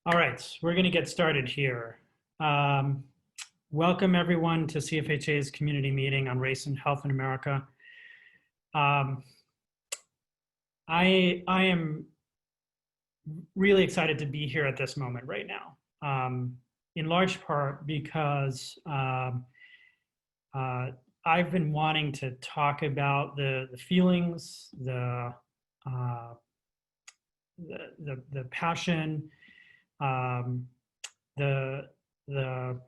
All right, we're going to get started here. Um, Welcome everyone to CFHA's community meeting on race and health in America. Um, I am really excited to be here at this moment right now, in large part because I've been wanting to talk about the feelings, uh, the passion, um, the the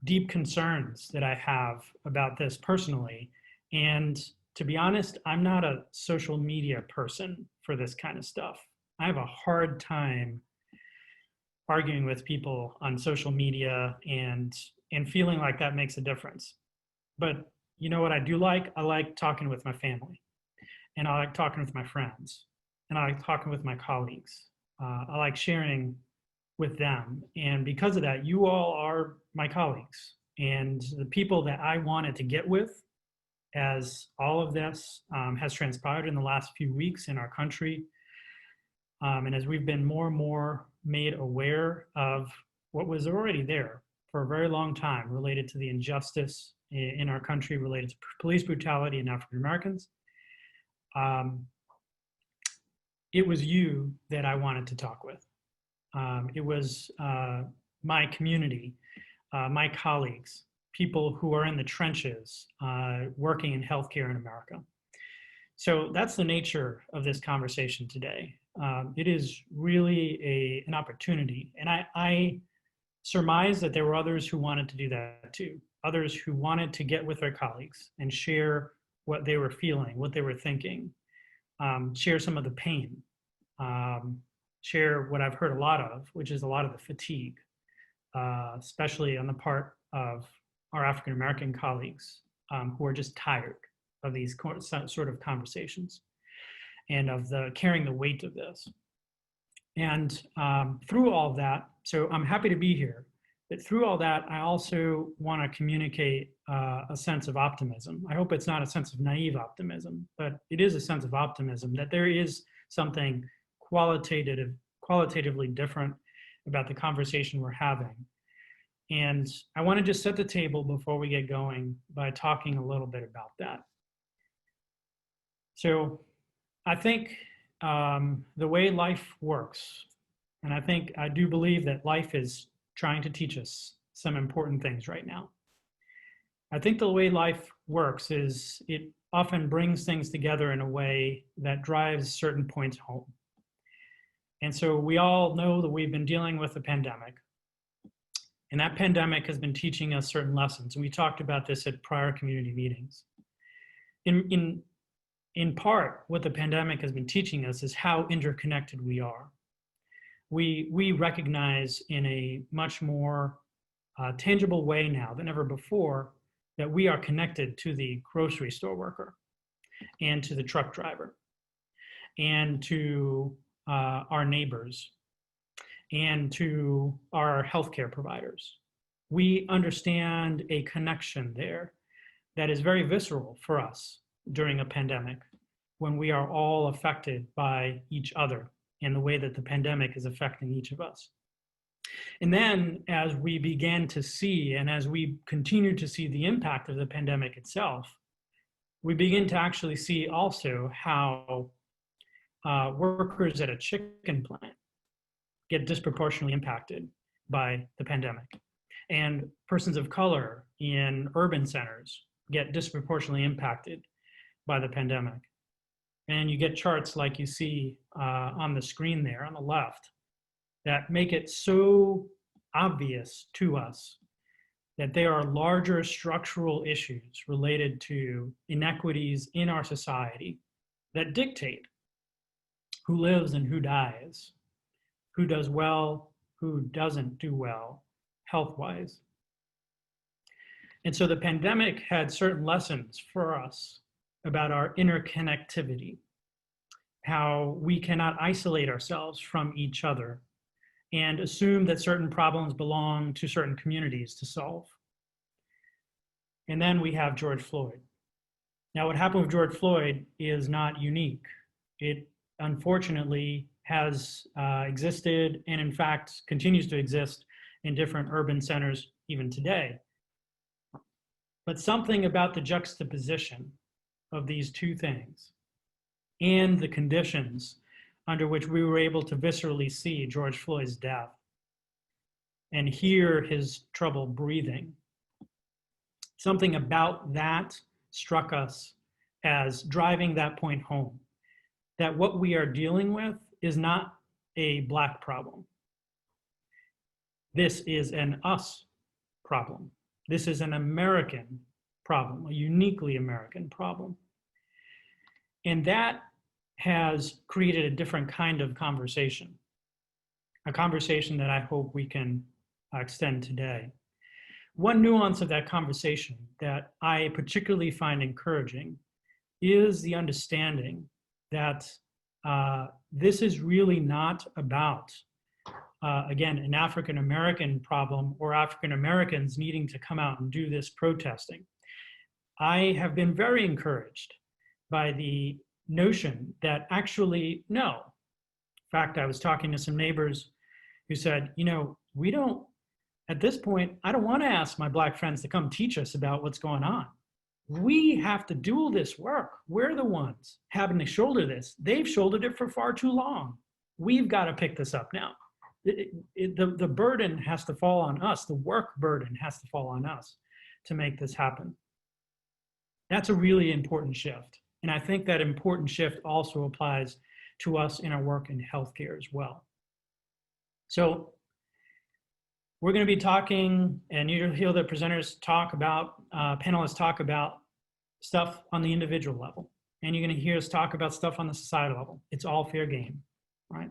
deep concerns that I have about this personally. And to be honest, I'm not a social media person for this kind of stuff. I have a hard time arguing with people on social media and feeling like that makes a difference. But you know what I do like? I like talking with my family, and I like talking with my friends, and I like talking with my colleagues. I like sharing with them. And because of that, you all are my colleagues and the people that I wanted to get with as all of this has transpired in the last few weeks in our country. And as we've been more and more made aware of what was already there for a very long time related to the injustice in our country related to police brutality in African Americans, it was you that I wanted to talk with. It was my community, my colleagues, people who are in the trenches working in healthcare in America. So that's the nature of this conversation today. It is really an opportunity. And I surmise that there were others who wanted to do that too, others who wanted to get with their colleagues and share what they were feeling, what they were thinking, share some of the pain, share what I've heard a lot of, which is a lot of the fatigue, especially on the part of our African American colleagues who are just tired of these sort of conversations and of carrying the weight of this. And through all of that, so I'm happy to be here. But through all that, I also want to communicate a sense of optimism. I hope it's not a sense of naive optimism, but it is a sense of optimism that there is something qualitatively different about the conversation we're having. And I want to just set the table before we get going by talking a little bit about that. So I think the way life works, and I do believe that life is trying to teach us some important things right now. I think the way life works is it often brings things together in a way that drives certain points home. And so we all know that we've been dealing with a pandemic, and that pandemic has been teaching us certain lessons. And we talked about this at prior community meetings. In part, what the pandemic has been teaching us is how interconnected we are. We recognize in a much more tangible way now than ever before that we are connected to the grocery store worker and to the truck driver and to our neighbors and to our healthcare providers. We understand a connection there that is very visceral for us during a pandemic when we are all affected by each other and the way that the pandemic is affecting each of us. And then as we began to see, and as we continue to see the impact of the pandemic itself, we begin to actually see also how workers at a chicken plant get disproportionately impacted by the pandemic. And persons of color in urban centers get disproportionately impacted by the pandemic. And you get charts like you see on the screen there on the left that make it so obvious to us that there are larger structural issues related to inequities in our society that dictate who lives and who dies, who does well, who doesn't do well, health-wise. And so the pandemic had certain lessons for us about our interconnectivity, how we cannot isolate ourselves from each other and assume that certain problems belong to certain communities to solve. And then we have George Floyd. Now, what happened with George Floyd is not unique. It unfortunately has existed and in fact continues to exist in different urban centers even today. But something about the juxtaposition of these two things and the conditions under which we were able to viscerally see George Floyd's death and hear his trouble breathing, something about that struck us as driving that point home, that what we are dealing with is not a Black problem. This is an us problem. This is an American problem, a uniquely American problem. And that has created a different kind of conversation, a conversation that I hope we can extend today. One nuance of that conversation that I particularly find encouraging is the understanding that this is really not about, again, an African American problem or African Americans needing to come out and do this protesting. I have been very encouraged by the notion that actually, no. In fact, I was talking to some neighbors who said, you know, we don't, at this point, I don't want to ask my Black friends to come teach us about what's going on. We have to do this work. We're the ones having to shoulder this. They've shouldered it for far too long. We've got to pick this up now. The burden has to fall on us. The work burden has to fall on us to make this happen. That's a really important shift. And I think that important shift also applies to us in our work in healthcare as well. So we're going to be talking, and you'll hear the presenters talk about, panelists talk about stuff on the individual level. And you're going to hear us talk about stuff on the societal level. It's all fair game, right?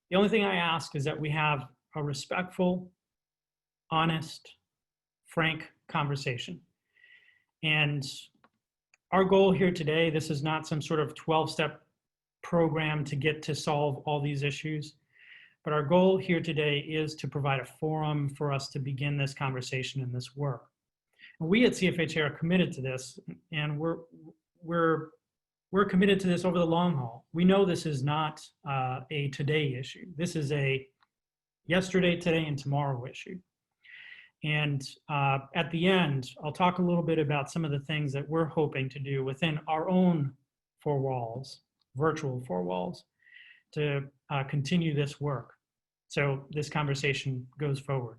The only thing I ask is that we have a respectful, honest, frank conversation. And our goal here today, this is not some sort of 12-step program to get to solve all these issues. But our goal here today is to provide a forum for us to begin this conversation and this work. And we at CFHA are committed to this, and we're committed to this over the long haul. We know this is not a today issue. This is a yesterday, today, and tomorrow issue. And at the end, I'll talk a little bit about some of the things that we're hoping to do within our own four walls, virtual four walls, to continue this work. So this conversation goes forward.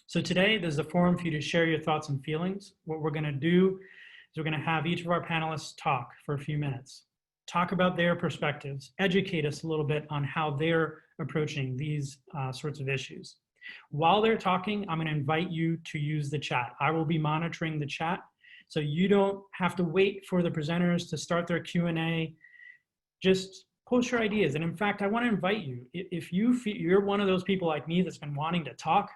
So today, there's a forum for you to share your thoughts and feelings. What we're gonna do is we're gonna have each of our panelists talk for a few minutes, talk about their perspectives, educate us a little bit on how they're approaching these sorts of issues. While they're talking, I'm gonna invite you to use the chat. I will be monitoring the chat, so you don't have to wait for the presenters to start their Q&A. Just post your ideas. And in fact, I want to invite you, if you feel you're one of those people like me that's been wanting to talk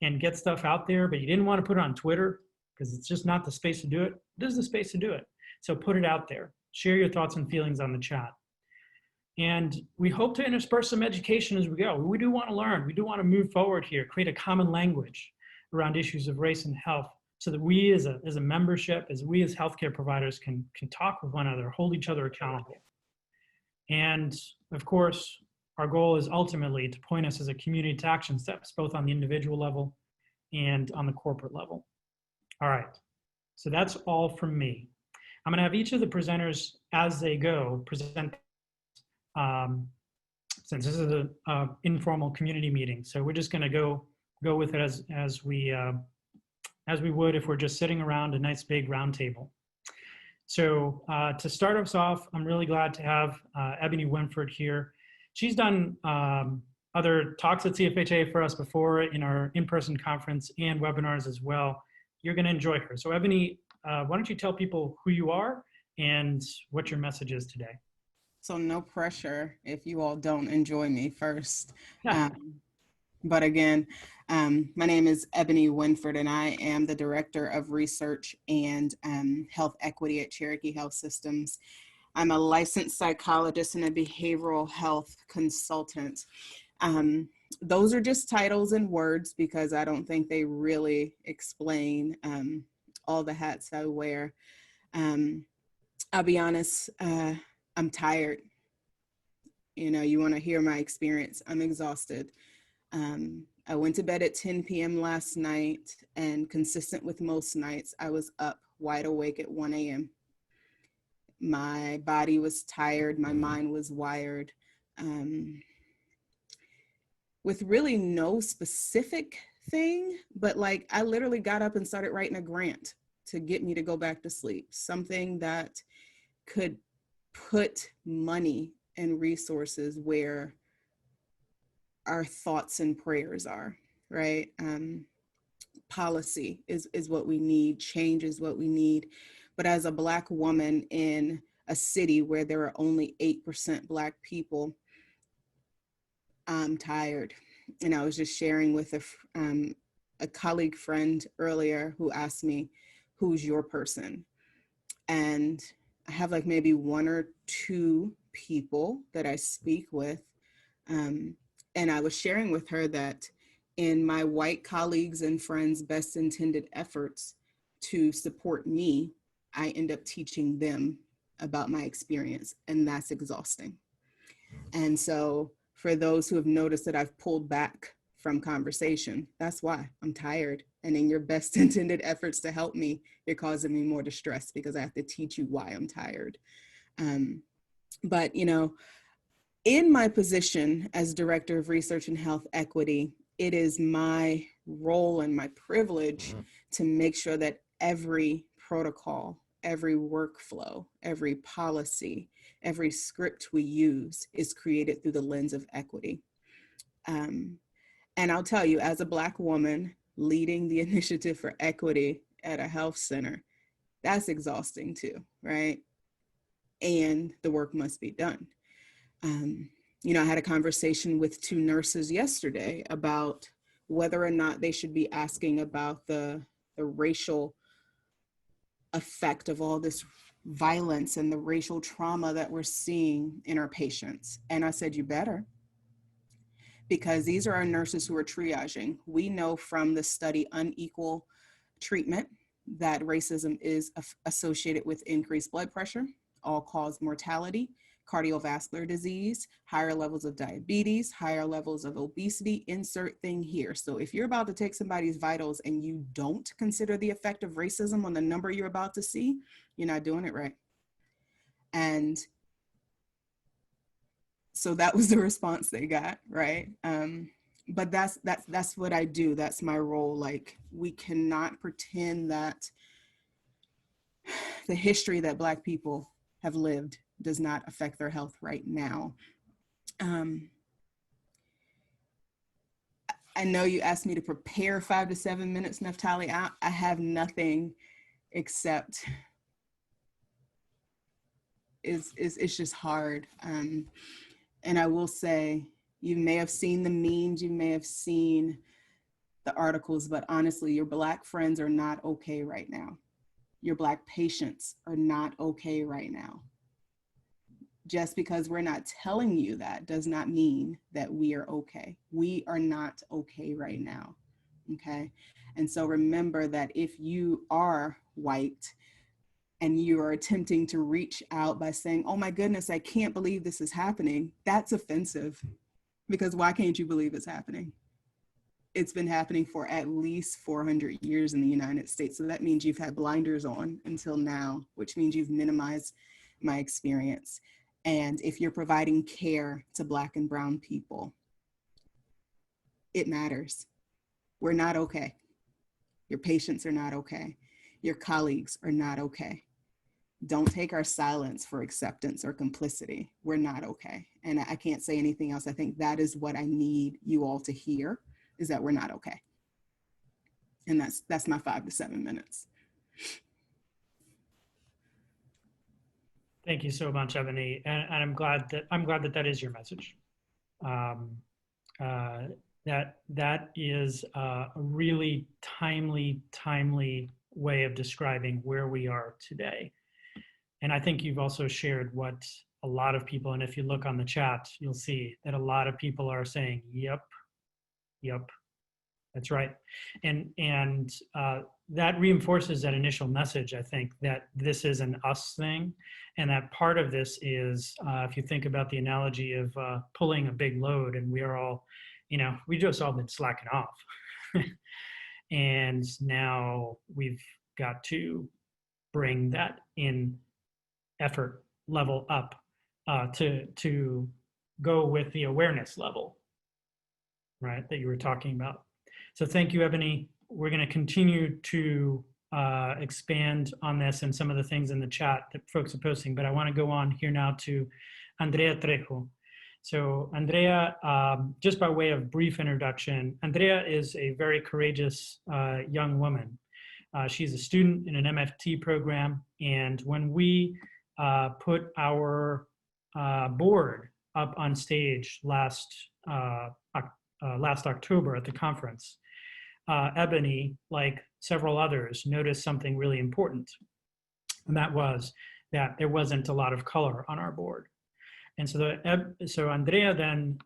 and get stuff out there, but you didn't want to put it on Twitter because it's just not the space to do it, this is the space to do it. So put it out there. Share your thoughts and feelings on the chat. And we hope to intersperse some education as we go. We do want to learn. We do want to move forward here, create a common language around issues of race and health so that we as a membership, as we as healthcare providers can talk with one another, hold each other accountable. And of course, our goal is ultimately to point us as a community to action steps, both on the individual level and on the corporate level. All right, so that's all from me. I'm gonna have each of the presenters as they go present, since this is an informal community meeting. So we're just gonna go with it as we would if we're just sitting around a nice big round table. So to start us off, I'm really glad to have Eboni Winford here. She's done other talks at CFHA for us before in our in-person conference and webinars as well. You're gonna enjoy her. So Eboni, why don't you tell people who you are and what your message is today? So no pressure if you all don't enjoy me first. But again, my name is Eboni Winford, and I am the Director of Research and Health Equity at Cherokee Health Systems. I'm a licensed psychologist and a behavioral health consultant. Those are just titles and words because I don't think they really explain all the hats I wear. I'll be honest, I'm tired. You want to hear my experience. I'm exhausted. I went to bed at 10 p.m. last night, and consistent with most nights, I was up wide awake at 1 a.m. My body was tired. My mind was wired. With really no specific thing, but like I literally got up and started writing a grant to get me to go back to sleep, something that could put money and resources where our thoughts and prayers are, right? Policy is what we need, change is what we need. But as a Black woman in a city where there are only 8% Black people, I'm tired. And I was just sharing with a colleague friend earlier who asked me, who's your person? And I have like maybe one or two people that I speak with. And I was sharing with her that in my white colleagues and friends' best intended efforts to support me, I end up teaching them about my experience, and that's exhausting. And so for those who have noticed that I've pulled back from conversation, that's why I'm tired. And in your best intended efforts to help me, you're causing me more distress because I have to teach you why I'm tired. But, in my position as Director of Research and Health Equity, it is my role and my privilege to make sure that every protocol, every workflow, every policy, every script we use is created through the lens of equity. And I'll tell you, as a Black woman leading the initiative for equity at a health center, that's exhausting too, right? And the work must be done. I had a conversation with two nurses yesterday about whether or not they should be asking about the racial effect of all this violence and the racial trauma that we're seeing in our patients. And I said, you better, because these are our nurses who are triaging. We know from the study Unequal Treatment that racism is associated with increased blood pressure, all-cause mortality, cardiovascular disease, higher levels of diabetes, higher levels of obesity, insert thing here. So if you're about to take somebody's vitals and you don't consider the effect of racism on the number you're about to see, you're not doing it right. And so that was the response they got, right? But that's what I do. That's my role. Like, we cannot pretend that the history that Black people have lived does not affect their health right now. I know you asked me to prepare 5 to 7 minutes, Naftali. I have nothing except it's just hard. And I will say, you may have seen the memes, you may have seen the articles, but honestly, your Black friends are not okay right now. Your Black patients are not okay right now. Just because we're not telling you that does not mean that we are okay. We are not okay right now, okay? And so remember that if you are white and you are attempting to reach out by saying, oh my goodness, I can't believe this is happening, that's offensive, because why can't you believe it's happening? It's been happening for at least 400 years in the United States. So that means you've had blinders on until now, which means you've minimized my experience. And if you're providing care to Black and brown people, it matters. We're not okay. Your patients are not okay. Your colleagues are not okay. Don't take our silence for acceptance or complicity. We're not okay. And I can't say anything else. I think that is what I need you all to hear, is that we're not okay. And that's my 5 to 7 minutes. Thank you so much, Eboni, and I'm glad that that is your message. That is a really timely way of describing where we are today. And I think you've also shared what a lot of people, and if you look on the chat, you'll see that a lot of people are saying, yep, That's right. And that reinforces that initial message, I think, that this is an us thing. And that part of this is, if you think about the analogy of pulling a big load, and we are all, we just all been slacking off. And now we've got to bring that in effort level up to go with the awareness level, right, that you were talking about. So thank you, Eboni. We're going to continue to expand on this and some of the things in the chat that folks are posting, but I want to go on here now to Andrea Trejo. So Andrea, just by way of brief introduction, Andrea is a very courageous young woman. She's a student in an MFT program, and when we put our board up on stage last October at the conference, Eboni, like several others, noticed something really important, and that was that there wasn't a lot of color on our board. And so Andrea then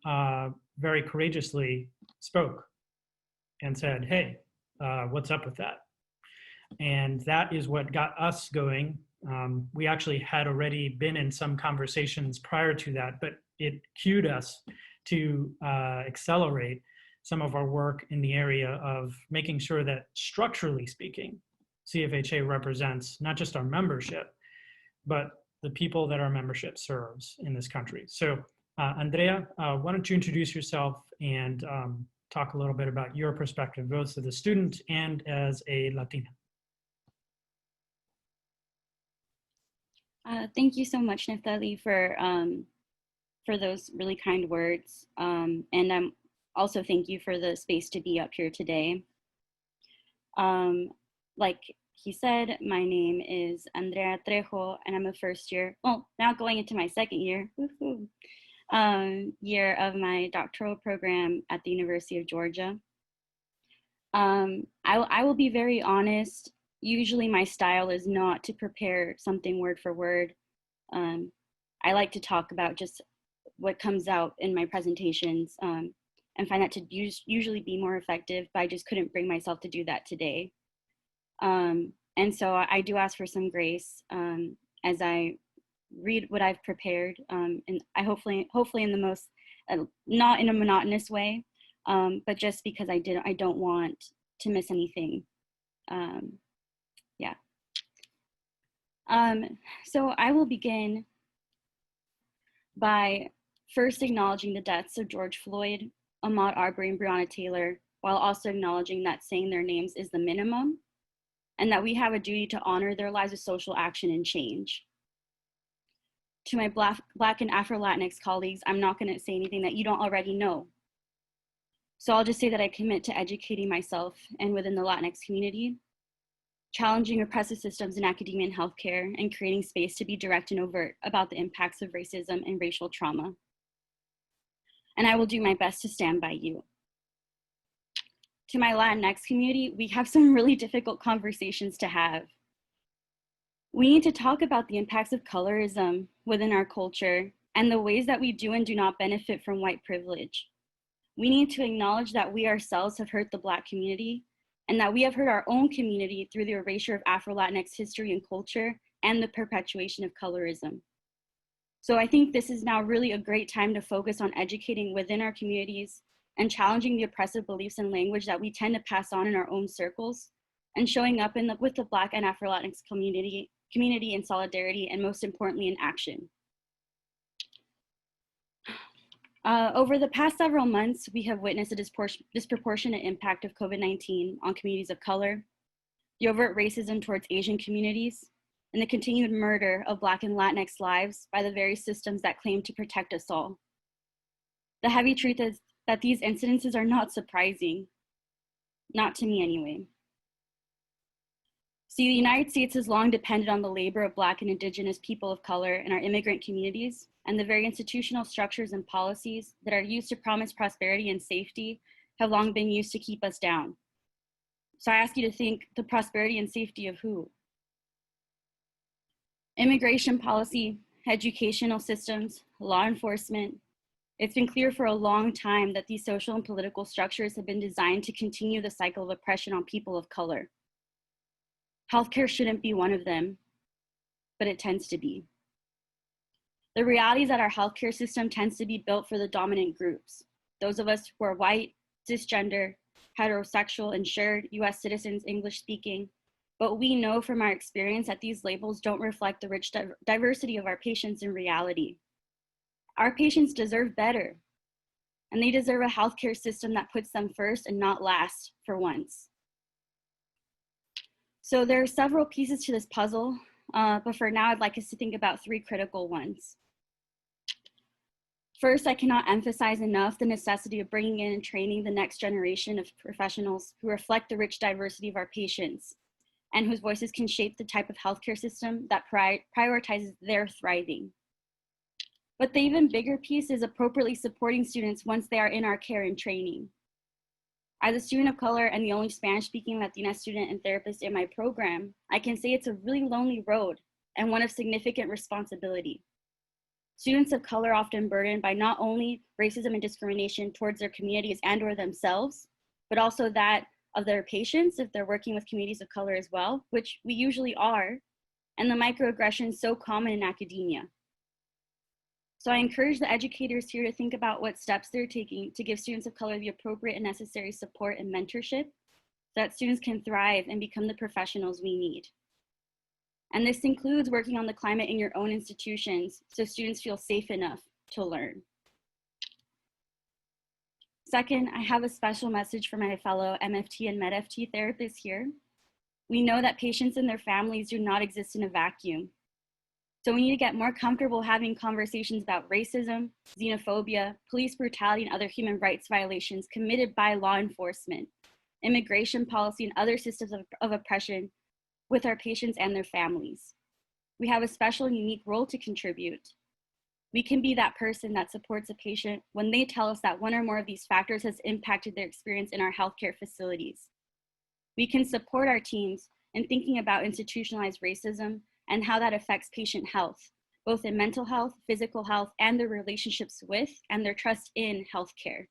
very courageously spoke and said, hey, what's up with that? And that is what got us going. We actually had already been in some conversations prior to that, but it cued us to accelerate some of our work in the area of making sure that, structurally speaking, CFHA represents not just our membership, but the people that our membership serves in this country. So Andrea, why don't you introduce yourself and talk a little bit about your perspective, both as a student and as a Latina. Thank you so much, Neftali, for those really kind words. And I'm also thank you for the space to be up here today. Like he said, my name is Andrea Trejo, and I'm a first year, well, now going into my second year, year of my doctoral program at the University of Georgia. I will be very honest. Usually my style is not to prepare something word for word. I like to talk about just what comes out in my presentations and find that to usually be more effective, but I just couldn't bring myself to do that today. And so I do ask for some grace as I read what I've prepared, and I hopefully in the most, not in a monotonous way, but just because I don't want to miss anything. Yeah. So I will begin by first acknowledging the deaths of George Floyd, Ahmaud Arbery, and Breonna Taylor, while also acknowledging that saying their names is the minimum, and that we have a duty to honor their lives with social action and change. To my Black and Afro-Latinx colleagues, I'm not going to say anything that you don't already know. So I'll just say that I commit to educating myself and within the Latinx community, challenging oppressive systems in academia and healthcare, and creating space to be direct and overt about the impacts of racism and racial trauma. And I will do my best to stand by you. To my Latinx community, we have some really difficult conversations to have. We need to talk about the impacts of colorism within our culture and the ways that we do and do not benefit from white privilege. We need to acknowledge that we ourselves have hurt the Black community and that we have hurt our own community through the erasure of Afro-Latinx history and culture and the perpetuation of colorism. So I think this is now really a great time to focus on educating within our communities and challenging the oppressive beliefs and language that we tend to pass on in our own circles, and showing up with the Black and Afro-Latinx community in solidarity, and most importantly, in action. Over the past several months, we have witnessed a disproportionate impact of COVID-19 on communities of color, the overt racism towards Asian communities, and the continued murder of Black and Latinx lives by the very systems that claim to protect us all. The heavy truth is that these incidences are not surprising, not to me anyway. See, the United States has long depended on the labor of Black and Indigenous people of color in our immigrant communities, and the very institutional structures and policies that are used to promise prosperity and safety have long been used to keep us down. So I ask you to think, the prosperity and safety of who? Immigration policy, educational systems, law enforcement, It's been clear for a long time that these social and political structures have been designed to continue the cycle of oppression on people of color. Healthcare shouldn't be one of them, but it tends to be. The reality is that our healthcare system tends to be built for the dominant groups, those of us who are white, cisgender, heterosexual, insured, US citizens, English speaking. But we know from our experience that these labels don't reflect the rich diversity of our patients in reality. Our patients deserve better, and they deserve a healthcare system that puts them first and not last for once. So there are several pieces to this puzzle, but for now I'd like us to think about three critical ones. First, I cannot emphasize enough the necessity of bringing in and training the next generation of professionals who reflect the rich diversity of our patients and whose voices can shape the type of healthcare system that prioritizes their thriving. But the even bigger piece is appropriately supporting students once they are in our care and training. As a student of color and the only Spanish-speaking Latina student and therapist in my program, I can say it's a really lonely road and one of significant responsibility. Students of color are often burdened by not only racism and discrimination towards their communities and or themselves, but also that of their patients if they're working with communities of color as well, which we usually are, and the microaggressions so common in academia. So I encourage the educators here to think about what steps they're taking to give students of color the appropriate and necessary support and mentorship so that students can thrive and become the professionals we need. And this includes working on the climate in your own institutions so students feel safe enough to learn. Second, I have a special message for my fellow MFT and MedFT therapists here. We know that patients and their families do not exist in a vacuum. So we need to get more comfortable having conversations about racism, xenophobia, police brutality, and other human rights violations committed by law enforcement, immigration policy, and other systems of oppression with our patients and their families. We have a special and unique role to contribute. We can be that person that supports a patient when they tell us that one or more of these factors has impacted their experience in our healthcare facilities. We can support our teams in thinking about institutionalized racism and how that affects patient health, both in mental health, physical health, and their relationships with and their trust in healthcare.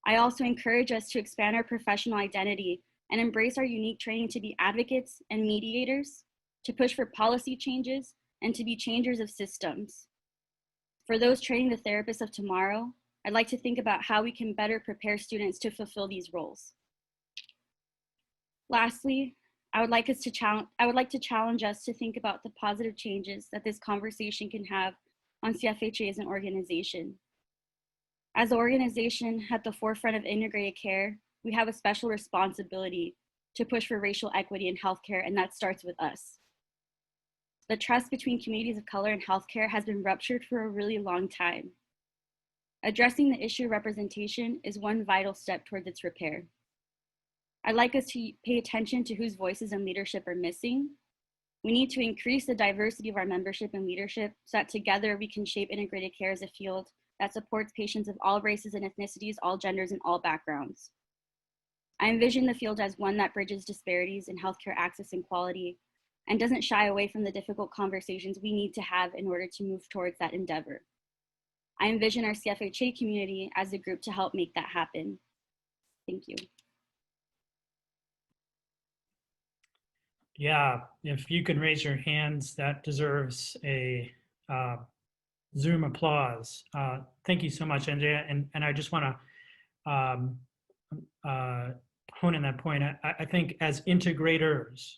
I also encourage us to expand our professional identity and embrace our unique training to be advocates and mediators, to push for policy changes, and to be changers of systems. For those training the therapists of tomorrow, I'd like to think about how we can better prepare students to fulfill these roles. Lastly, I would like to challenge us to think about the positive changes that this conversation can have on CFHA as an organization. As an organization at the forefront of integrated care, we have a special responsibility to push for racial equity in healthcare, and that starts with us. The trust between communities of color and healthcare has been ruptured for a really long time. Addressing the issue of representation is one vital step towards its repair. I'd like us to pay attention to whose voices and leadership are missing. We need to increase the diversity of our membership and leadership so that together we can shape integrated care as a field that supports patients of all races and ethnicities, all genders, and all backgrounds. I envision the field as one that bridges disparities in healthcare access and quality and doesn't shy away from the difficult conversations we need to have in order to move towards that endeavor. I envision our CFHA community as a group to help make that happen. Thank you. Yeah, if you can raise your hands, that deserves a Zoom applause. Thank you so much, Andrea. And I just want to hone in that point. I think as integrators,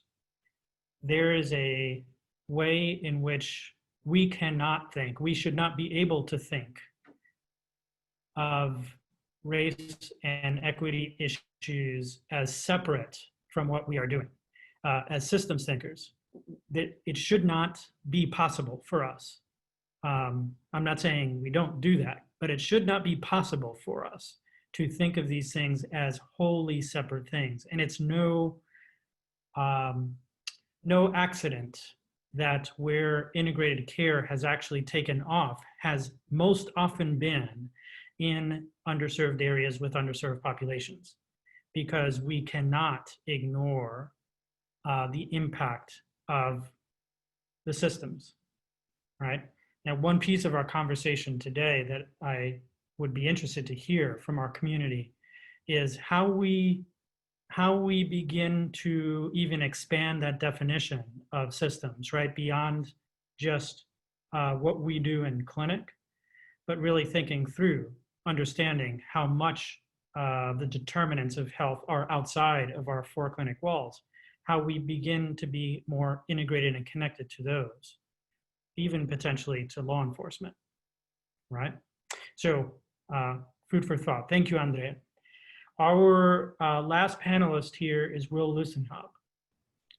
there is a way in which we cannot think, we should not be able to think of race and equity issues as separate from what we are doing. As systems thinkers, that it should not be possible for us. I'm not saying we don't do that, but it should not be possible for us to think of these things as wholly separate things. And it's no accident that where integrated care has actually taken off has most often been in underserved areas with underserved populations, because we cannot ignore the impact of the systems, right? Now, one piece of our conversation today that I would be interested to hear from our community is how we begin to even expand that definition of systems, right? Beyond just what we do in clinic, but really thinking through, understanding how much the determinants of health are outside of our four clinic walls, how we begin to be more integrated and connected to those, even potentially to law enforcement, right? So food for thought. Thank you, Andrea. Our last panelist here is Will Lusenhop.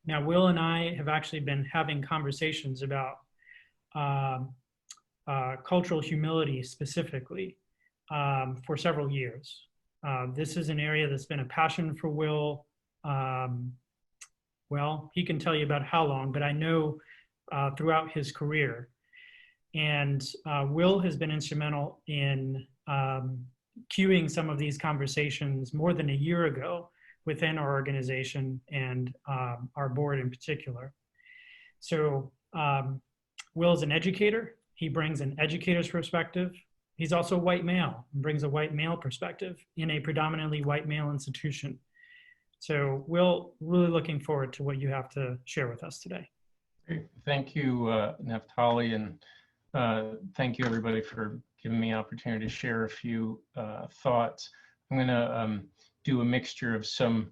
Now, Will and I have actually been having conversations about cultural humility specifically for several years. This is an area that's been a passion for Will. Well, he can tell you about how long, but I know throughout his career. And Will has been instrumental in cueing some of these conversations more than a year ago within our organization and our board in particular. So Will is an educator. He brings an educator's perspective. He's also a white male and brings a white male perspective in a predominantly white male institution. So Will, really looking forward to what you have to share with us today. Great. Thank you, Naftali, and thank you everybody for giving me an opportunity to share a few thoughts. I'm going to do a mixture of some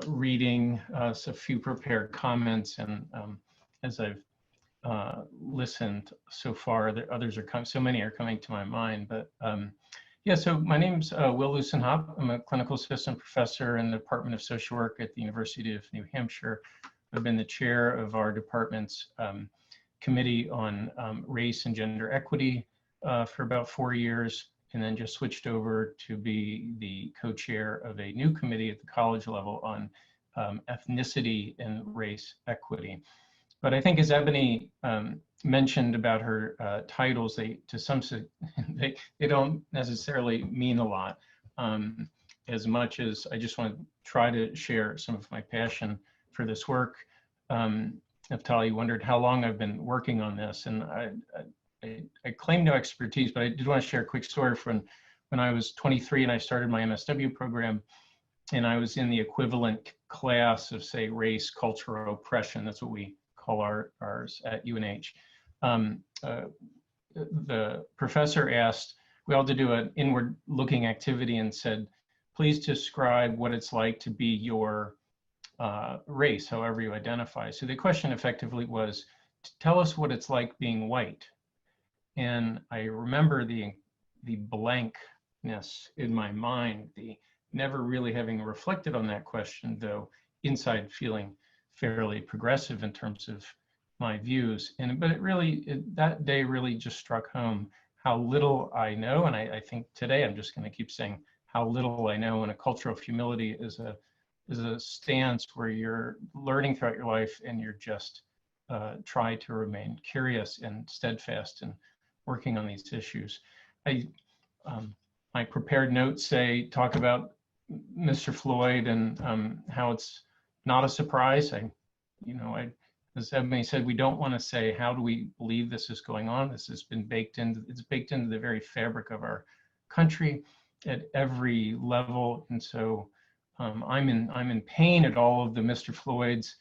reading, a few prepared comments, and as I've listened so far, others are so many are coming to my mind. But yeah, so my name's Will Lusenhop. I'm a clinical assistant professor in the Department of Social Work at the University of New Hampshire. I've been the chair of our department's committee on race and gender equity for about 4 years, and then just switched over to be the co-chair of a new committee at the college level on ethnicity and race equity. But I think as Eboni mentioned about her titles, they don't necessarily mean a lot, as much as I just want to try to share some of my passion for this work. Naftali wondered how long I've been working on this, and I claim no expertise, but I did want to share a quick story from when I was 23 and I started my MSW program, and I was in the equivalent class of, say, race, culture, or oppression. That's what we call ours at UNH. The professor asked, we all had to do an inward looking activity and said, please describe what it's like to be your race, however you identify. So the question effectively was, tell us what it's like being white. And I remember the blankness in my mind, the never really having reflected on that question, though inside feeling fairly progressive in terms of my views. But that day really just struck home how little I know. And I think today I'm just going to keep saying how little I know. And a culture of humility is a stance where you're learning throughout your life and you're just try to remain curious and steadfast in working on these issues. My prepared notes talk about Mr. Floyd and how it's not a surprise. As Eboni said, we don't want to say, how do we believe this is going on? This has been baked into the very fabric of our country at every level. And so I'm in pain at all of the Mr. Floyds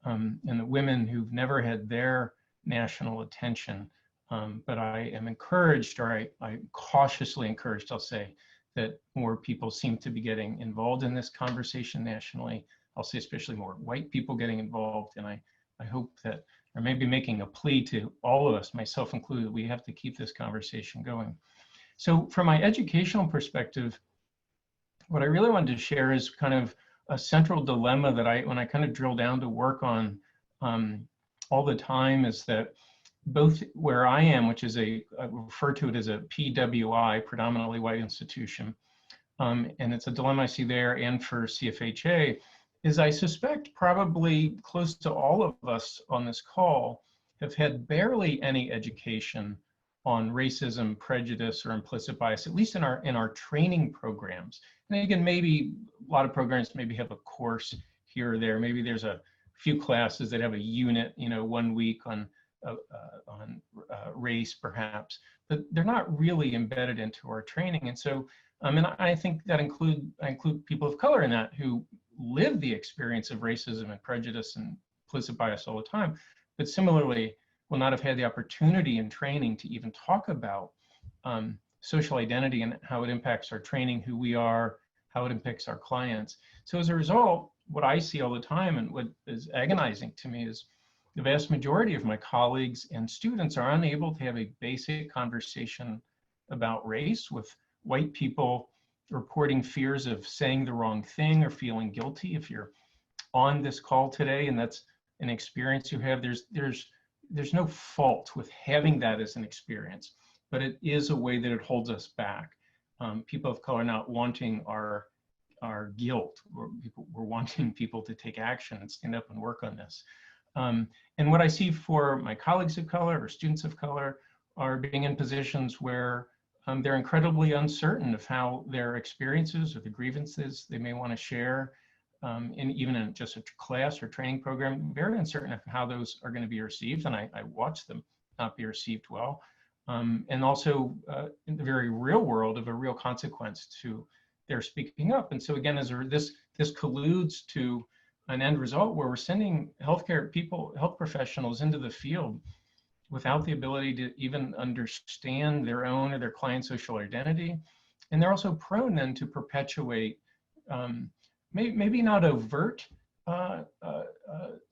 and the women who've never had their national attention. But I am encouraged, or I cautiously encouraged, I'll say, that more people seem to be getting involved in this conversation nationally. I'll say especially more white people getting involved. And I hope that, or maybe making a plea to all of us, myself included, we have to keep this conversation going. So from my educational perspective, what I really wanted to share is kind of a central dilemma that when I kind of drill down to work on all the time, is that both where I am, which is I refer to it as a PWI, predominantly white institution, and it's a dilemma I see there, and for CFHA, is I suspect probably close to all of us on this call have had barely any education on racism, prejudice, or implicit bias, at least in our training programs. And again, maybe a lot of programs maybe have a course here or there. Maybe there's a few classes that have a unit, 1 week on race, perhaps, but they're not really embedded into our training. And so, and I think that I include people of color in that who live the experience of racism and prejudice and implicit bias all the time, but similarly will not have had the opportunity in training to even talk about social identity and how it impacts our training, who we are, how it impacts our clients. So as a result, what I see all the time and what is agonizing to me is the vast majority of my colleagues and students are unable to have a basic conversation about race, with white people reporting fears of saying the wrong thing or feeling guilty. If you're on this call today and that's an experience you have, there's no fault with having that as an experience, but it is a way that it holds us back. People of color not wanting our guilt, or we're wanting people to take action and stand up and work on this. And what I see for my colleagues of color or students of color are being in positions where they're incredibly uncertain of how their experiences or the grievances they may want to share, even in just a class or training program, very uncertain of how those are going to be received. And I watch them not be received well. And also in the very real world of a real consequence to their speaking up. And so again, as this colludes to an end result where we're sending health professionals into the field without the ability to even understand their own or their client's social identity. And they're also prone then to perpetuate maybe not overt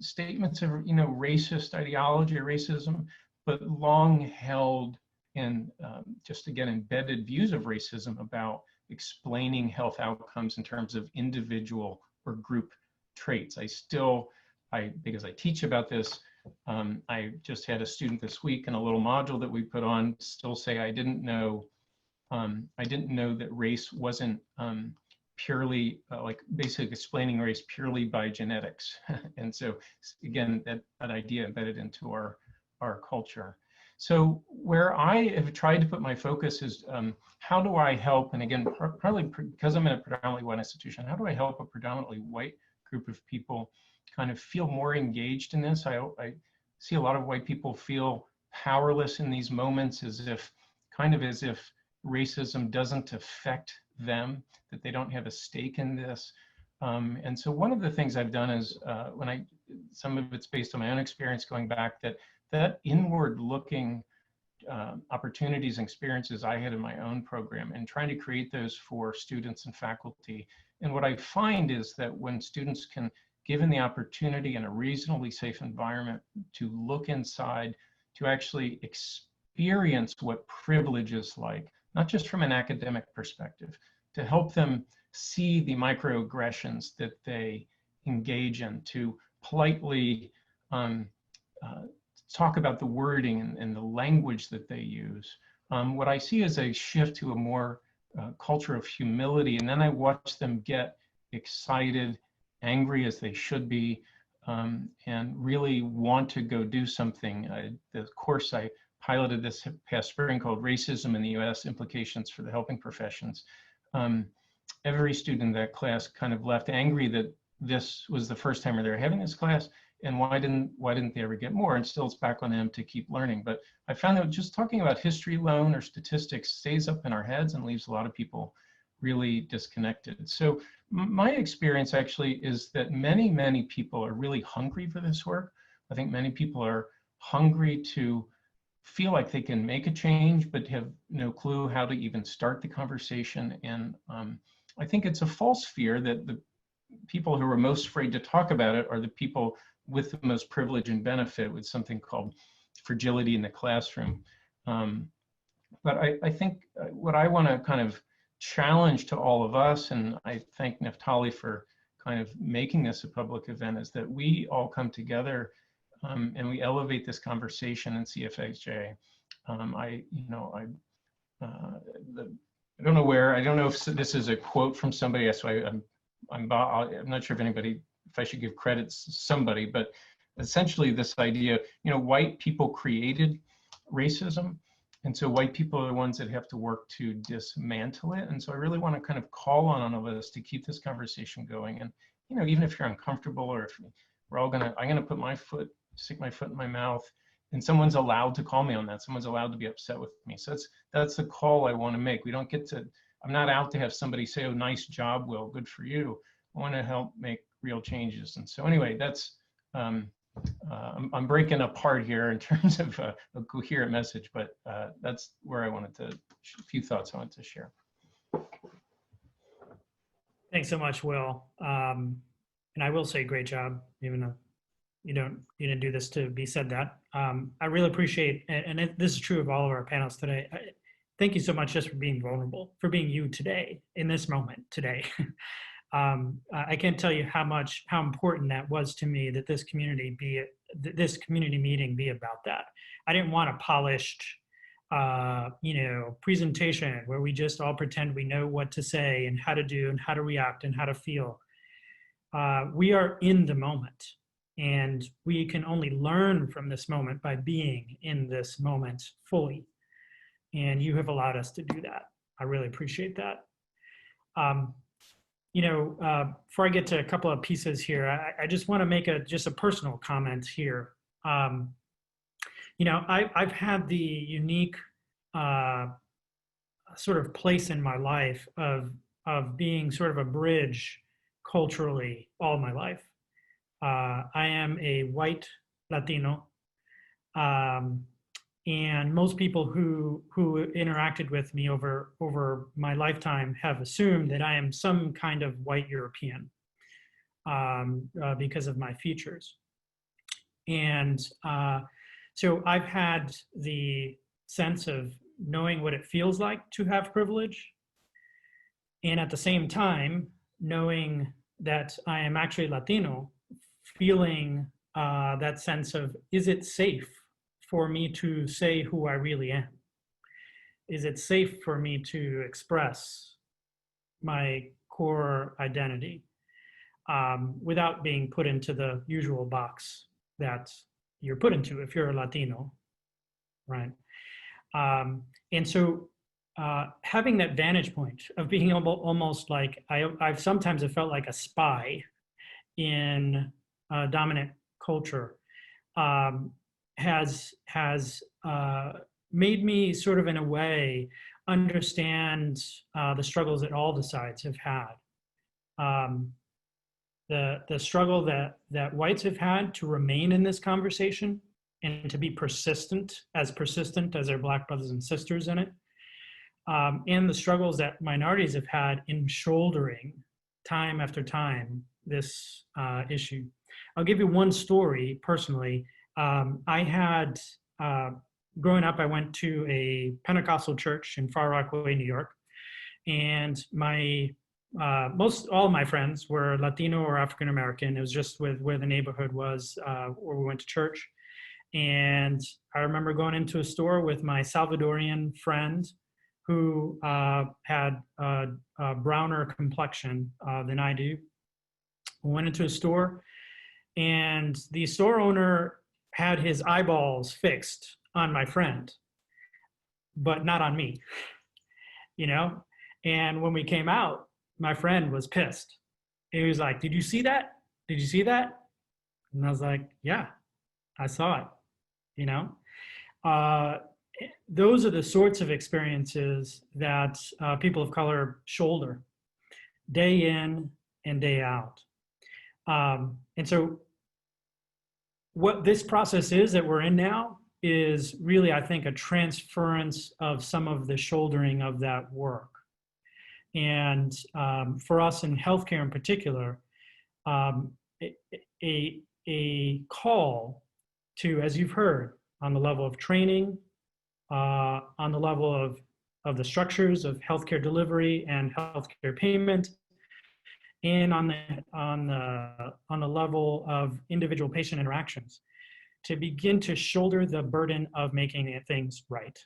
statements of racist ideology or racism, but long held and just again embedded views of racism about explaining health outcomes in terms of individual or group traits. Because I teach about this, I just had a student this week in a little module that we put on still say, I didn't know that race wasn't purely like basically explaining race purely by genetics. And so again, that idea embedded into our culture. So where I have tried to put my focus is how do I help, and again, probably because I'm in a predominantly white institution, how do I help a predominantly white group of people kind of feel more engaged in this? I see a lot of white people feel powerless in these moments, as if racism doesn't affect them, that they don't have a stake in this. And so one of the things I've done is some of it's based on my own experience going back, that inward looking opportunities and experiences I had in my own program and trying to create those for students and faculty. And what I find is that when students can, given the opportunity in a reasonably safe environment to look inside, to actually experience what privilege is like, not just from an academic perspective, to help them see the microaggressions that they engage in, to politely talk about the wording and the language that they use. What I see is a shift to a more culture of humility, and then I watch them get excited, angry as they should be, and really want to go do something. The course I piloted this past spring called Racism in the US, Implications for the Helping Professions. Every student in that class kind of left angry that this was the first time they were having this class, and why didn't they ever get more? And still it's back on them to keep learning. But I found that just talking about history alone or statistics stays up in our heads and leaves a lot of people really disconnected. So my experience actually is that many, many people are really hungry for this work. I think many people are hungry to feel like they can make a change, but have no clue how to even start the conversation. And I think it's a false fear that the people who are most afraid to talk about it are the people with the most privilege and benefit, with something called fragility in the classroom. But I think what I want to kind of challenge to all of us, and I thank Naftali for kind of making this a public event, is that we all come together and we elevate this conversation in CFHA. I don't know where, I don't know if this is a quote from somebody, so I'm not sure if I should give credit to somebody, but essentially this idea, white people created racism. And so white people are the ones that have to work to dismantle it. And so I really want to kind of call on all of us to keep this conversation going. And, even if you're uncomfortable, or if we're all I'm going to stick my foot in my mouth and someone's allowed to call me on that. Someone's allowed to be upset with me. So that's the call I want to make. We don't get to, I'm not out to have somebody say, oh, nice job, Will, good for you. I want to help make real changes. And so anyway, that's, I'm breaking apart here in terms of a coherent message, but that's where I wanted to, a few thoughts I wanted to share. Thanks so much, Will. And I will say great job, even though you didn't do this to be said that. I really appreciate, this is true of all of our panels today. Thank you so much just for being vulnerable, for being you today, in this moment today. I can't tell you how important that was to me, that this community meeting be about that. I didn't want a polished, presentation where we just all pretend we know what to say and how to do and how to react and how to feel. We are in the moment, and we can only learn from this moment by being in this moment fully. And you have allowed us to do that. I really appreciate that. Before I get to a couple of pieces here, I just want to make just a personal comment here. I've had the unique sort of place in my life of being sort of a bridge culturally all my life. I am a white Latino, and most people who interacted with me over my lifetime have assumed that I am some kind of white European because of my features. And so I've had the sense of knowing what it feels like to have privilege, and at the same time, knowing that I am actually Latino, feeling that sense of, is it safe for me to say who I really am? Is it safe for me to express my core identity without being put into the usual box that you're put into if you're a Latino, right? And so having that vantage point of being almost like, I've sometimes have felt like a spy in dominant culture, has made me sort of in a way understand the struggles that all the sides have had. The struggle that whites have had to remain in this conversation and to be persistent as their Black brothers and sisters in it. And the struggles that minorities have had in shouldering time after time this issue. I'll give you one story personally. I had, growing up, I went to a Pentecostal church in Far Rockaway, New York, and all of my friends were Latino or African American. It was just where the neighborhood was, where we went to church. And I remember going into a store with my Salvadorian friend who had a browner complexion than I do. We went into a store, and the store owner had his eyeballs fixed on my friend, but not on me, And when we came out, my friend was pissed. He was like, "Did you see that? Did you see that?" And I was like, "Yeah, I saw it." Those are the sorts of experiences that people of color shoulder day in and day out. And so what this process is that we're in now is really, I think, a transference of some of the shouldering of that work. And for us in healthcare in particular, a call to, as you've heard, on the level of training, on the level of the structures of healthcare delivery and healthcare payment, and on the level of individual patient interactions, to begin to shoulder the burden of making things right.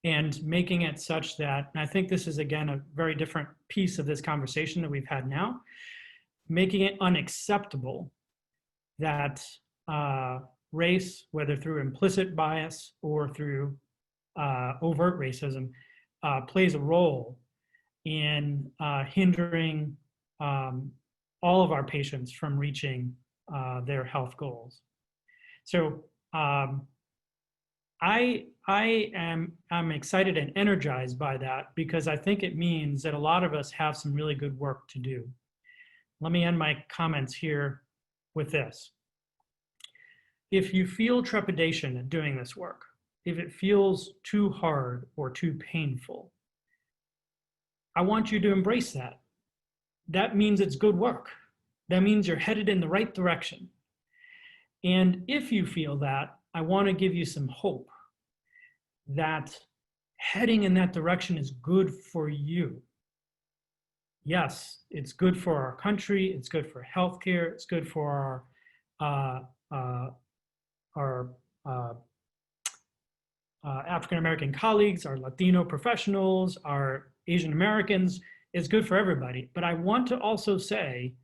And making it such that, and I think this is again a very different piece of this conversation that we've had now, making it unacceptable that race, whether through implicit bias or through overt racism, plays a role in hindering all of our patients from reaching their health goals. So I'm excited and energized by that because I think it means that a lot of us have some really good work to do. Let me end my comments here with this. If you feel trepidation at doing this work, if it feels too hard or too painful, I want you to embrace that. That means it's good work. That means you're headed in the right direction. And if you feel that, I want to give you some hope that heading in that direction is good for you. Yes, it's good for our country, it's good for healthcare, it's good for our African-American colleagues, our Latino professionals, our Asian Americans. It's good for everybody. But I want to also say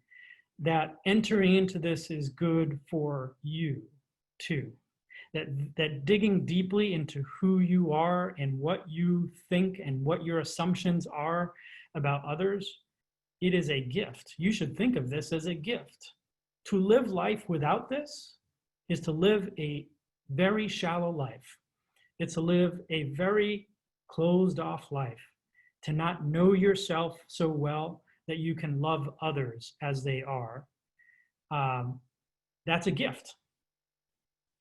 that entering into this is good for you too. That digging deeply into who you are and what you think and what your assumptions are about others, it is a gift. You should think of this as a gift. To live life without this is to live a very shallow life. It's to live a very closed off life, to not know yourself so well that you can love others as they are. That's a gift.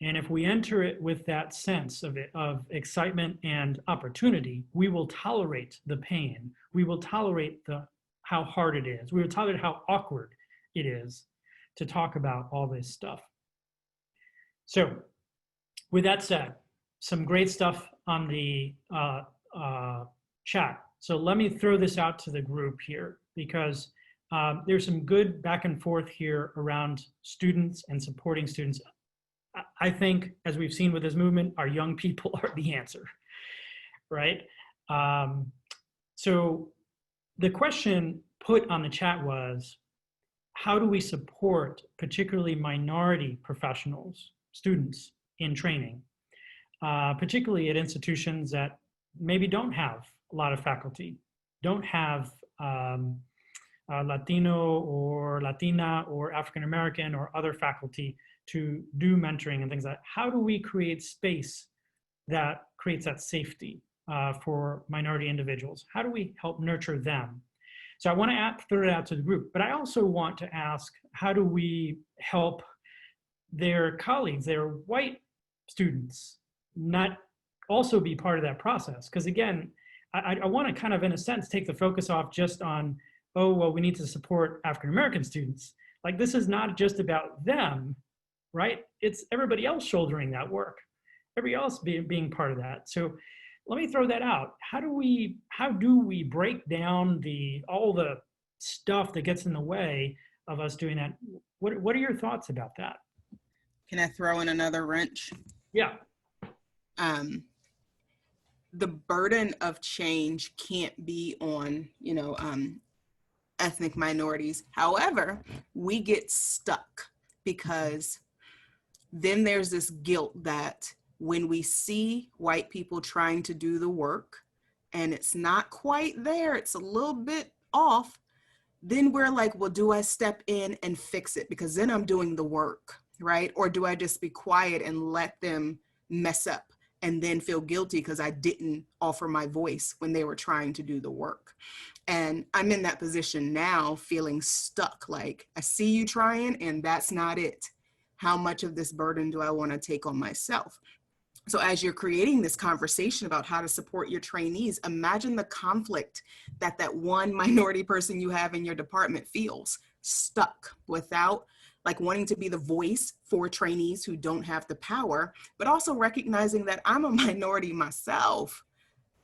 And if we enter it with that sense of excitement and opportunity, we will tolerate the pain. We will tolerate how hard it is. We will tolerate how awkward it is to talk about all this stuff. So with that said, some great stuff on the chat. So let me throw this out to the group here because there's some good back and forth here around students and supporting students. I think, as we've seen with this movement, our young people are the answer, right? So the question put on the chat was, how do we support particularly minority professionals, students in training, particularly at institutions that maybe don't have a lot of faculty, don't have Latino or Latina or African American or other faculty to do mentoring and things like that? How do we create space that creates that safety for minority individuals? How do we help nurture them? So I want to throw it out to the group, but I also want to ask, how do we help their colleagues, their white students, not also be part of that process? Because again, I want to kind of, in a sense, take the focus off just on, oh, well, we need to support African-American students. Like, this is not just about them, right? It's everybody else shouldering that work, everybody else being part of that. So let me throw that out. How do we break down all the stuff that gets in the way of us doing that? What are your thoughts about that? Can I throw in another wrench? Yeah. The burden of change can't be on, ethnic minorities. However, we get stuck because then there's this guilt that when we see white people trying to do the work and it's not quite there, it's a little bit off, then we're like, well, do I step in and fix it? Because then I'm doing the work, right? Or do I just be quiet and let them mess up and then feel guilty because I didn't offer my voice when they were trying to do the work? And I'm in that position now, feeling stuck. Like, I see you trying and that's not it. How much of this burden do I want to take on myself? So as you're creating this conversation about how to support your trainees, imagine the conflict that one minority person you have in your department feels, stuck, without, like, wanting to be the voice for trainees who don't have the power, but also recognizing that I'm a minority myself.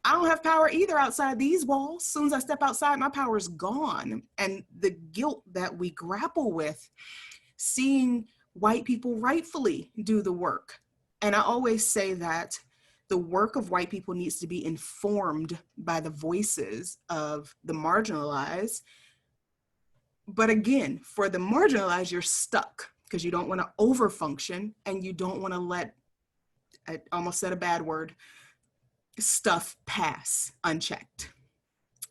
I don't have power either outside these walls. As soon as I step outside, my power is gone. And the guilt that we grapple with, seeing white people rightfully do the work. And I always say that the work of white people needs to be informed by the voices of the marginalized. But again, for the marginalized, you're stuck because you don't want to overfunction and you don't want to let, I almost said a bad word, stuff pass unchecked.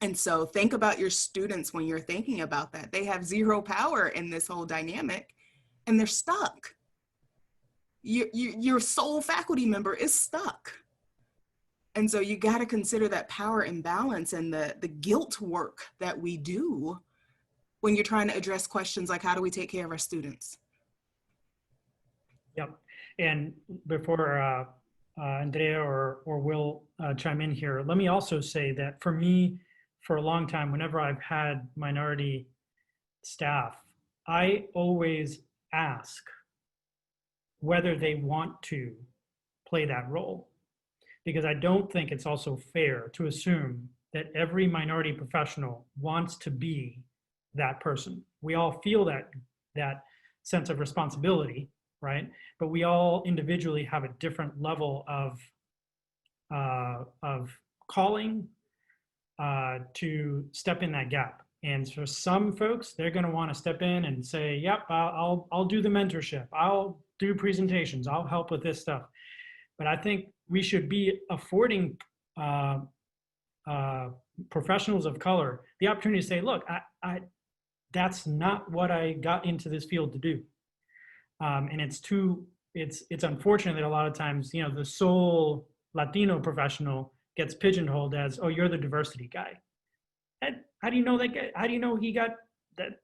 And so think about your students when you're thinking about that. They have zero power in this whole dynamic and they're stuck. your sole faculty member is stuck. And so you got to consider that power imbalance and the guilt work that we do when you're trying to address questions like, how do we take care of our students? Yep. And before Andrea or Will chime in here, let me also say that for me, for a long time, whenever I've had minority staff, I always ask whether they want to play that role. Because I don't think it's also fair to assume that every minority professional wants to be that person. We all feel that sense of responsibility, right? But we all individually have a different level of calling to step in that gap. And for some folks, they're going to want to step in and say, "Yep, I'll do the mentorship. I'll do presentations. I'll help with this stuff." But I think we should be affording professionals of color the opportunity to say, "Look, that's not what I got into this field to do." And it's unfortunate that a lot of times, the sole Latino professional gets pigeonholed as, "Oh, you're the diversity guy." How do you know that guy? How do you know he got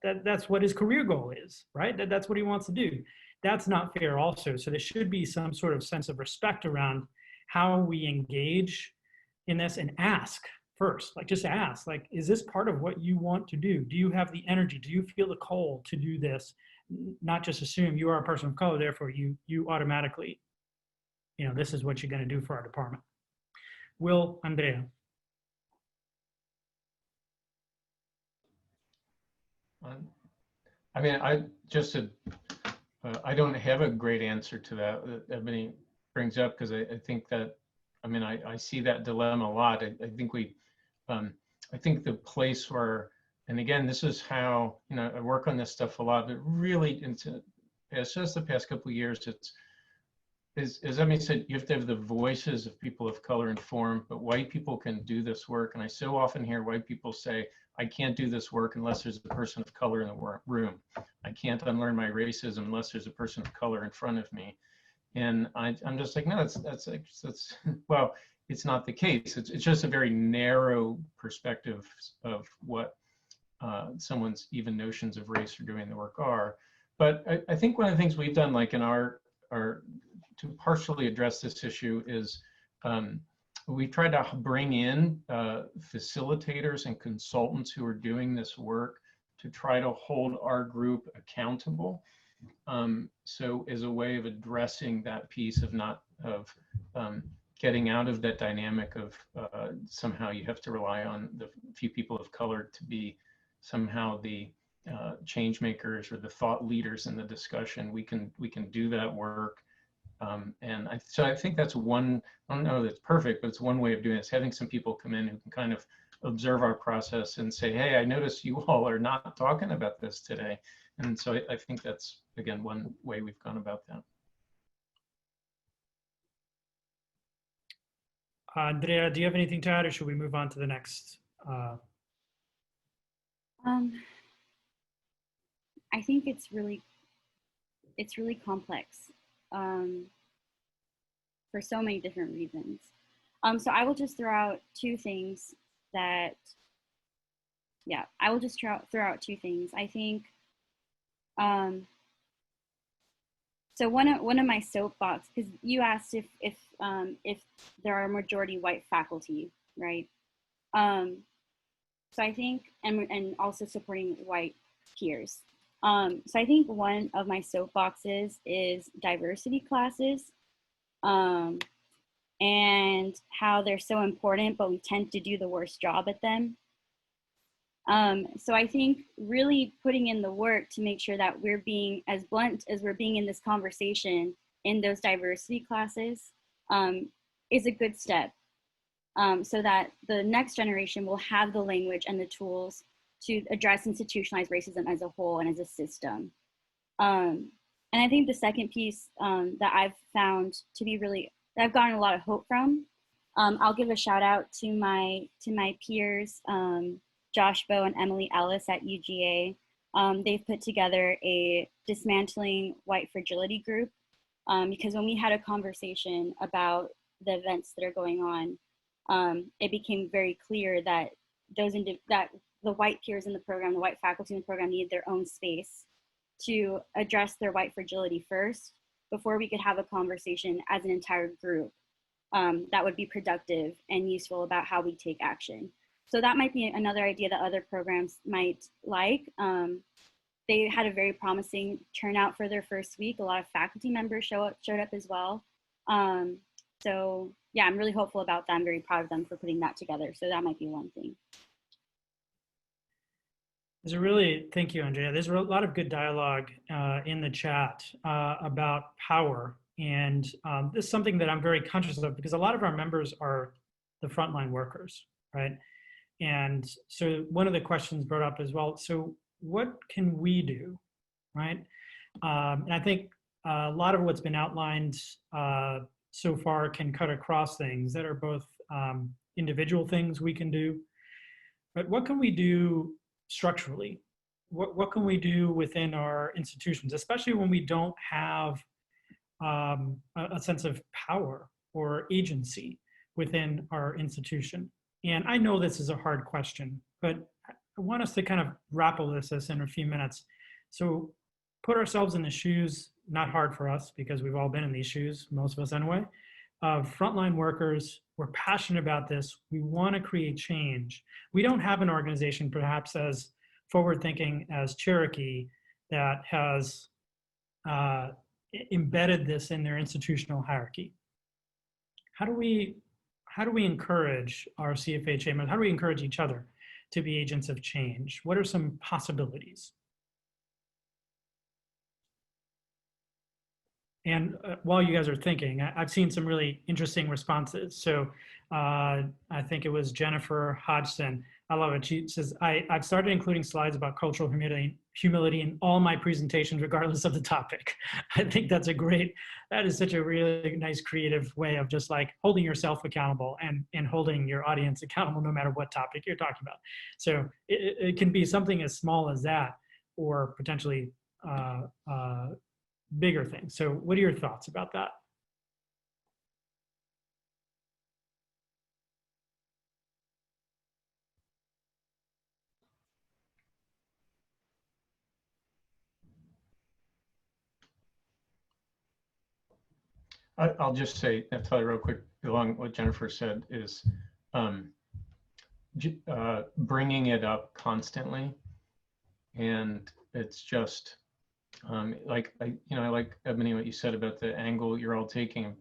that's what his career goal is, right? That's what he wants to do. That's not fair also. So there should be some sort of sense of respect around how we engage in this, and ask first, just ask, is this part of what you want to do? Do you have the energy? Do you feel the call to do this? Not just assume you are a person of color, therefore you automatically, this is what you're going to do for our department. Will, Andrea. I mean, I don't have a great answer to that Eboni brings up, because I think that, I see that dilemma a lot. I think the place where, and again, this is how, I work on this stuff a lot, but really, it's just the past couple of years, as Eboni said, you have to have the voices of people of color informed, but white people can do this work. And I so often hear white people say, "I can't do this work unless there's a person of color in the room. I can't unlearn my racism unless there's a person of color in front of me." And I'm just like, no, that's well, it's not the case. It's just a very narrow perspective of what someone's even notions of race or doing the work are. But I think one of the things we've done, like in our to partially address this issue, is we tried to bring in facilitators and consultants who are doing this work to try to hold our group accountable. So as a way of addressing that piece of getting out of that dynamic of somehow you have to rely on the few people of color to be somehow the change makers or the thought leaders in the discussion. We can do that work. So I think that's one, I don't know if it's perfect, but it's one way of doing this, having some people come in who can kind of observe our process and say, "Hey, I notice you all are not talking about this today." And so I think that's, again, one way we've gone about that. Andrea, do you have anything to add, or should we move on to the next? I think it's really complex for so many different reasons. So I will just throw out two things that, I will just throw out two things. I think, so one of my soapbox, because you asked if there are majority white faculty, right? So I think, and also supporting white peers. So I think one of my soapboxes is diversity classes, and how they're so important, but we tend to do the worst job at them. So I think really putting in the work to make sure that we're being as blunt as we're being in this conversation in those diversity classes is a good step, so that the next generation will have the language and the tools to address institutionalized racism as a whole and as a system. And I think the second piece that I've found to be that I've gotten a lot of hope from, I'll give a shout out to my peers, Josh Bowe and Emily Ellis at UGA. They've put together a Dismantling White Fragility group because when we had a conversation about the events that are going on, it became very clear that that the white peers in the program, the white faculty in the program needed their own space to address their white fragility first before we could have a conversation as an entire group that would be productive and useful about how we take action. So that might be another idea that other programs might like. They had a very promising turnout for their first week. A lot of faculty members showed up as well. So yeah, I'm really hopeful about that. I'm very proud of them for putting that together. So that might be one thing. Thank you, Andrea. There's a lot of good dialogue in the chat about power. And this is something that I'm very conscious of because a lot of our members are the frontline workers, right? And so one of the questions brought up as well, so what can we do, right? And I think a lot of what's been outlined so far can cut across things that are both individual things we can do, but what can we do structurally? What can we do within our institutions, especially when we don't have a sense of power or agency within our institution? And I know this is a hard question, but I want us to kind of grapple this in a few minutes. So put ourselves in the shoes, not hard for us because we've all been in these shoes, most of us anyway, of frontline workers. We're passionate about this. We want to create change. We don't have an organization perhaps as forward-thinking as Cherokee that has embedded this in their institutional hierarchy. How do we encourage our CFHA members? How do we encourage each other to be agents of change? What are some possibilities? And while you guys are thinking, I've seen some really interesting responses. So I think it was Jennifer Hodgson. I love it. She says, I've started including slides about cultural humility in all my presentations, regardless of the topic. I think that is such a really nice creative way of just like holding yourself accountable and holding your audience accountable no matter what topic you're talking about. So it can be something as small as that or potentially bigger things. So what are your thoughts about that? I'll just say, I'll tell you real quick along what Jennifer said is bringing it up constantly. And it's just I like Eboni, what you said about the angle you're all taking,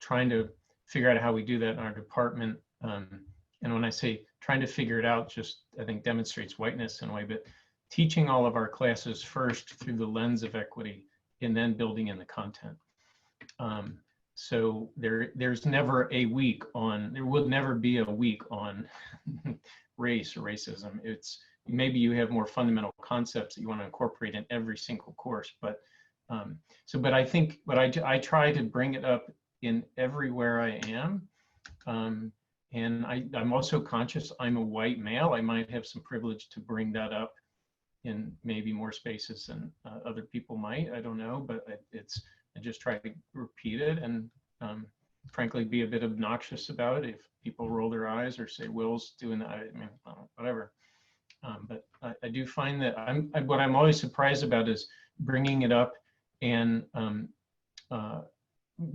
trying to figure out how we do that in our department. And when I say trying to figure it out, just I think demonstrates whiteness in a way, but teaching all of our classes first through the lens of equity and then building in the content. So there's never a week on, there will never be a week on race or racism. It's maybe you have more fundamental concepts that you want to incorporate in every single course, but but I think, but I try to bring it up in everywhere I am. And I'm also conscious I'm a white male. I might have some privilege to bring that up in maybe more spaces than other people might. I don't know, but I just try to repeat it and frankly be a bit obnoxious about it if people roll their eyes or say Will's doing that. I mean, whatever. But I do find that what I'm always surprised about is bringing it up, and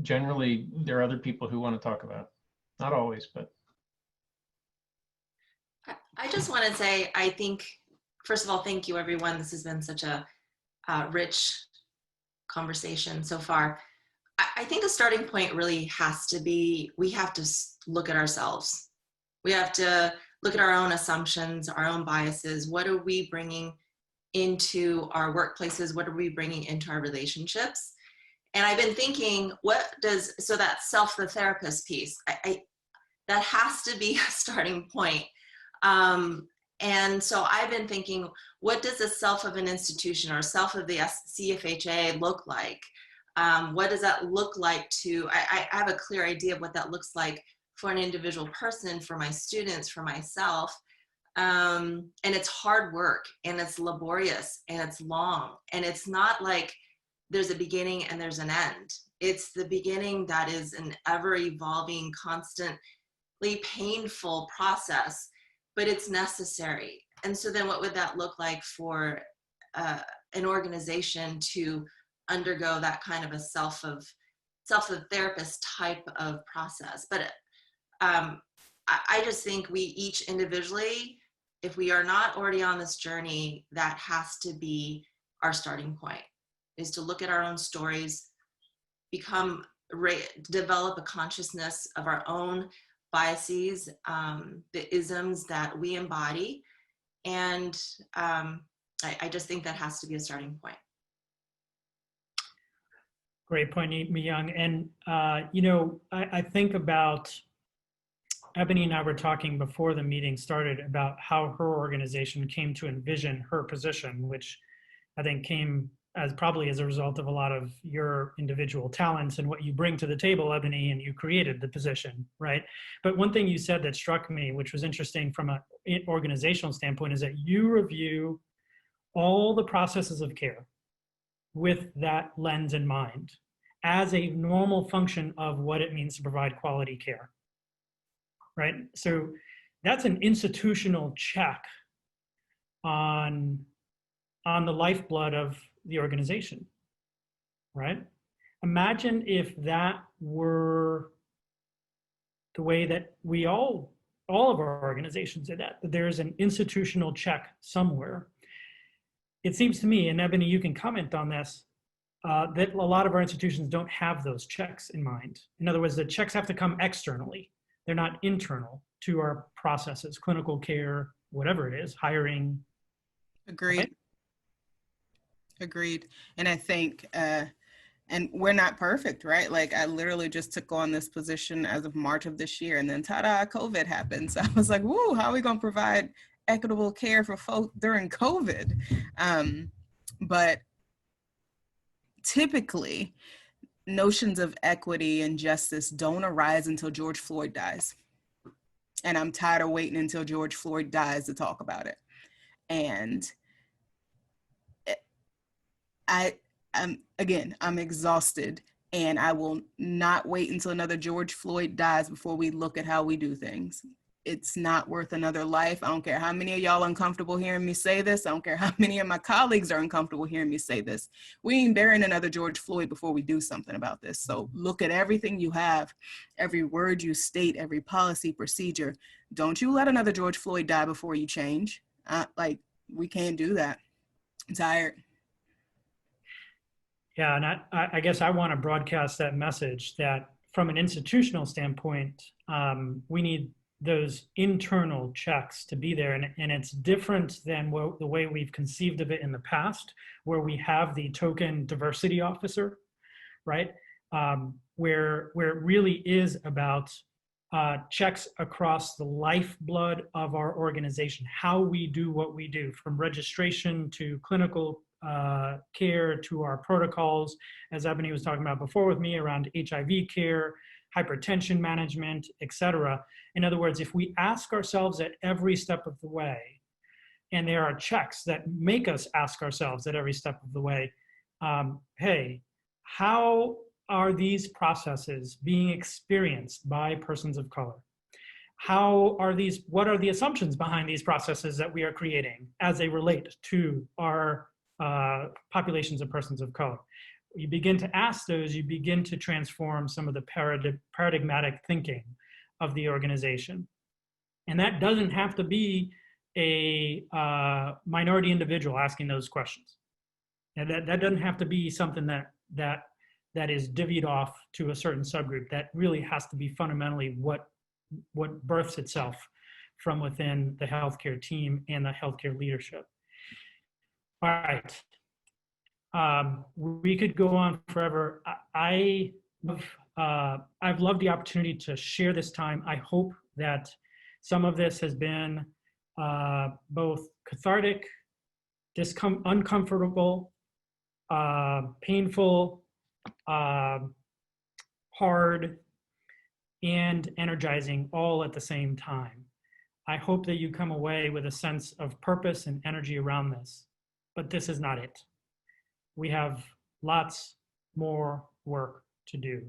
generally there are other people who want to talk about it. Not always, but. I just want to say, I think, first of all, thank you everyone. This has been such a rich conversation so far. I think a starting point really has to be, we have to look at ourselves. We have to look at our own assumptions, our own biases. What are we bringing into our workplaces? What are we bringing into our relationships? And I've been thinking, so that the therapist piece, that has to be a starting point. And so I've been thinking, what does the self of an institution or self of the CFHA look like? What does that look like I have a clear idea of what that looks like for an individual person, for my students, for myself. And it's hard work and it's laborious and it's long. And it's not like there's a beginning and there's an end. It's the beginning that is an ever evolving, constantly painful process, but it's necessary. And so then what would that look like for an organization to undergo that kind of a self-therapist type of process? But I just think we each individually, if we are not already on this journey, that has to be our starting point, is to look at our own stories, develop a consciousness of our own biases, the isms that we embody. And I just think that has to be a starting point. Great point, Mi-Young. And, I think about, Eboni and I were talking before the meeting started about how her organization came to envision her position, which I think came probably as a result of a lot of your individual talents and what you bring to the table, Eboni, and you created the position, right? But one thing you said that struck me, which was interesting from an organizational standpoint, is that you review all the processes of care with that lens in mind as a normal function of what it means to provide quality care, right? So that's an institutional check on the lifeblood of the organization, right? Imagine if that were the way that we all of our organizations did that there's an institutional check somewhere. It seems to me, and Eboni, you can comment on this, that a lot of our institutions don't have those checks in mind. In other words, the checks have to come externally. They're not internal to our processes, clinical care, whatever it is, hiring. Agreed. Right? Agreed. And I think, and we're not perfect, right? Like I literally just took on this position as of March of this year, and then ta-da, COVID happened. So I was like, woo, how are we going to provide equitable care for folk during COVID? But typically, notions of equity and justice don't arise until George Floyd dies. And I'm tired of waiting until George Floyd dies to talk about it. And I'm exhausted, and I will not wait until another George Floyd dies before we look at how we do things. It's not worth another life. I don't care how many of y'all are uncomfortable hearing me say this. I don't care how many of my colleagues are uncomfortable hearing me say this. We ain't burying another George Floyd before we do something about this. So look at everything you have, every word you state, every policy, procedure. Don't you let another George Floyd die before you change. We can't do that. I'm tired. Yeah, and I guess I want to broadcast that message that from an institutional standpoint, we need those internal checks to be there. And it's different than the way we've conceived of it in the past, where we have the token diversity officer, right? Where it really is about checks across the lifeblood of our organization, how we do what we do, from registration to clinical care to our protocols, as Eboni was talking about before with me, around HIV care, hypertension management, et cetera. In other words, if we ask ourselves at every step of the way, and there are checks that make us ask ourselves at every step of the way, hey, how are these processes being experienced by persons of color? What are the assumptions behind these processes that we are creating as they relate to our populations of persons of color? You begin to ask those, you begin to transform some of the paradigmatic thinking of the organization. And that doesn't have to be a minority individual asking those questions. And that doesn't have to be something that is divvied off to a certain subgroup. That really has to be fundamentally what births itself from within the healthcare team and the healthcare leadership. All right. We could go on forever. I've loved the opportunity to share this time. I hope that some of this has been both cathartic, uncomfortable, painful, hard, and energizing all at the same time. I hope that you come away with a sense of purpose and energy around this, but this is not it. We have lots more work to do.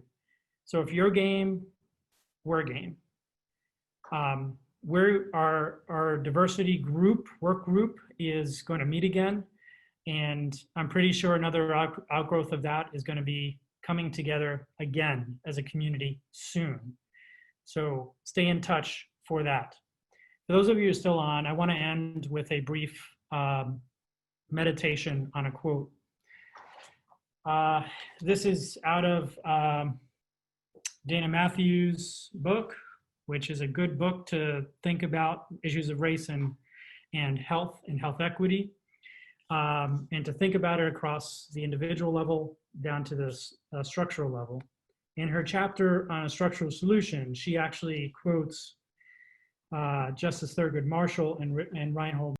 So if you're game, we're game. Our diversity work group is going to meet again. And I'm pretty sure another outgrowth of that is going to be coming together again as a community soon. So stay in touch for that. For those of you who are still on, I want to end with a brief meditation on a quote. This is out of Dana Matthews' book, which is a good book to think about issues of race and health equity, and to think about it across the individual level down to the structural level. In her chapter on a structural solution, she actually quotes Justice Thurgood Marshall and Reinhold